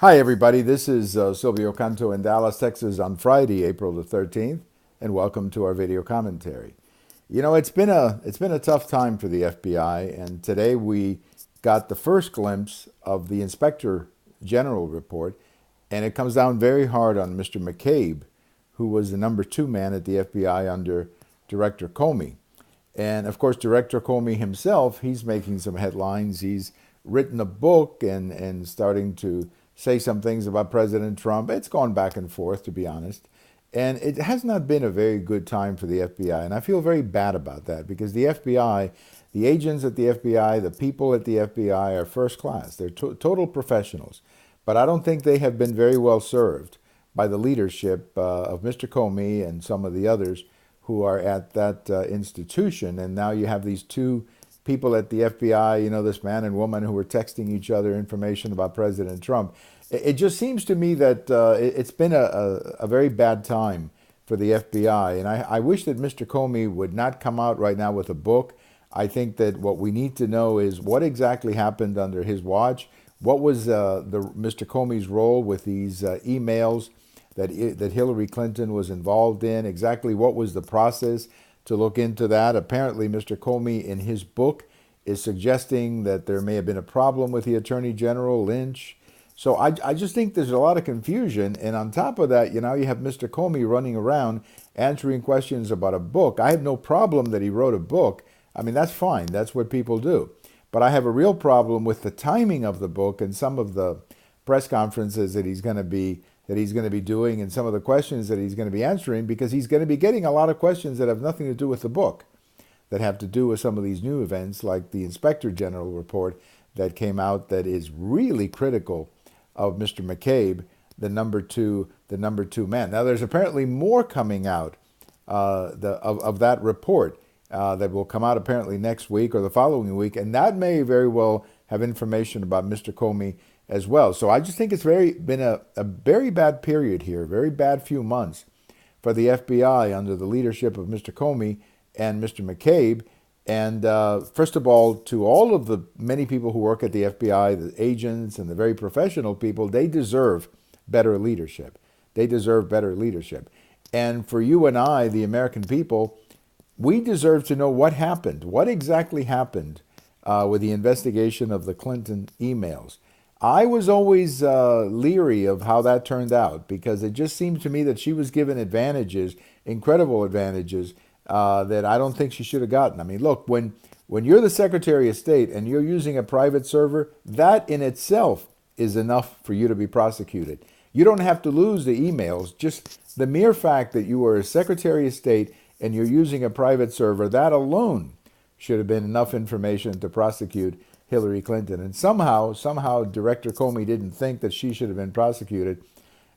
Hi, everybody. This is Silvio Canto in Dallas, Texas on Friday, April the 13th, and welcome to our video commentary. You know, it's been a tough time for the FBI, and today we got the first glimpse of the Inspector General report, and it comes down very hard on Mr. McCabe, who was the number two man at the FBI under Director Comey. And of course, Director Comey himself, he's making some headlines. He's written a book and starting to say some things about President Trump. It's gone back and forth, to be honest. And it has not been a very good time for the FBI. And I feel very bad about that because the FBI, the agents at the FBI, the people at the FBI are first class. They're total professionals. But I don't think they have been very well served by the leadership of Mr. Comey and some of the others who are at that institution. And now you have these two people at the FBI, you know, this man and woman who were texting each other information about President Trump. It just seems to me that it's been a very bad time for the FBI. And I wish that Mr. Comey would not come out right now with a book. I think that what we need to know is what exactly happened under his watch. What was Mr. Comey's role with these emails that Hillary Clinton was involved in? Exactly what was the process to look into that? Apparently, Mr. Comey, in his book, is suggesting that there may have been a problem with the Attorney General, Lynch. So I just think there's a lot of confusion. And on top of that, you know, you have Mr. Comey running around answering questions about a book. I have no problem that he wrote a book. I mean, that's fine. That's what people do. But I have a real problem with the timing of the book and some of the press conferences that he's going to be doing and some of the questions that he's going to be answering, because he's going to be getting a lot of questions that have nothing to do with the book, that have to do with some of these new events like the Inspector General report that came out that is really critical of Mr. McCabe, the number two man. Now there's apparently more coming out of that report that will come out apparently next week or the following week, and that may very well have information about Mr. Comey as well. So I just think it's been a very bad period here, very bad few months for the FBI under the leadership of Mr. Comey and Mr. McCabe. And first of all, to all of the many people who work at the FBI, the agents and the very professional people, they deserve better leadership. They deserve better leadership. And for you and I, the American people, we deserve to know what happened. What exactly happened with the investigation of the Clinton emails? I was always leery of how that turned out, because it just seemed to me that she was given advantages, incredible advantages, that I don't think she should have gotten. I mean, look, when you're the Secretary of State and you're using a private server, that in itself is enough for you to be prosecuted. You don't have to lose the emails. Just the mere fact that you were a Secretary of State and you're using a private server, that alone should have been enough information to prosecute Hillary Clinton. And somehow Director Comey didn't think that she should have been prosecuted.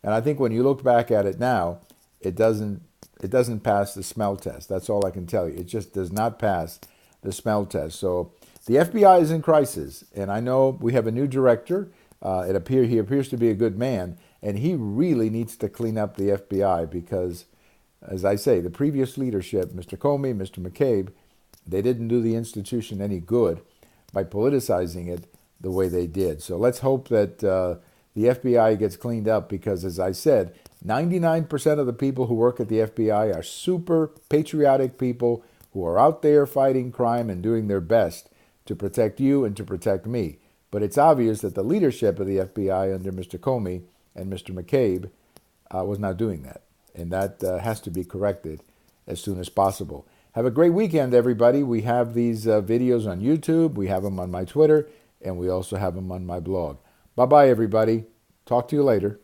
And I think when you look back at it now, it doesn't pass the smell test. That's all I can tell you. It just does not pass the smell test. So the FBI is in crisis. And I know we have a new director. He appears to be a good man. And he really needs to clean up the FBI because, as I say, the previous leadership, Mr. Comey, Mr. McCabe, they didn't do the institution any good by politicizing it the way they did. So let's hope that the FBI gets cleaned up because, as I said, 99% of the people who work at the FBI are super patriotic people who are out there fighting crime and doing their best to protect you and to protect me. But it's obvious that the leadership of the FBI under Mr. Comey and Mr. McCabe was not doing that. And that has to be corrected as soon as possible. Have a great weekend, everybody. We have these videos on YouTube. We have them on my Twitter. And we also have them on my blog. Bye-bye, everybody. Talk to you later.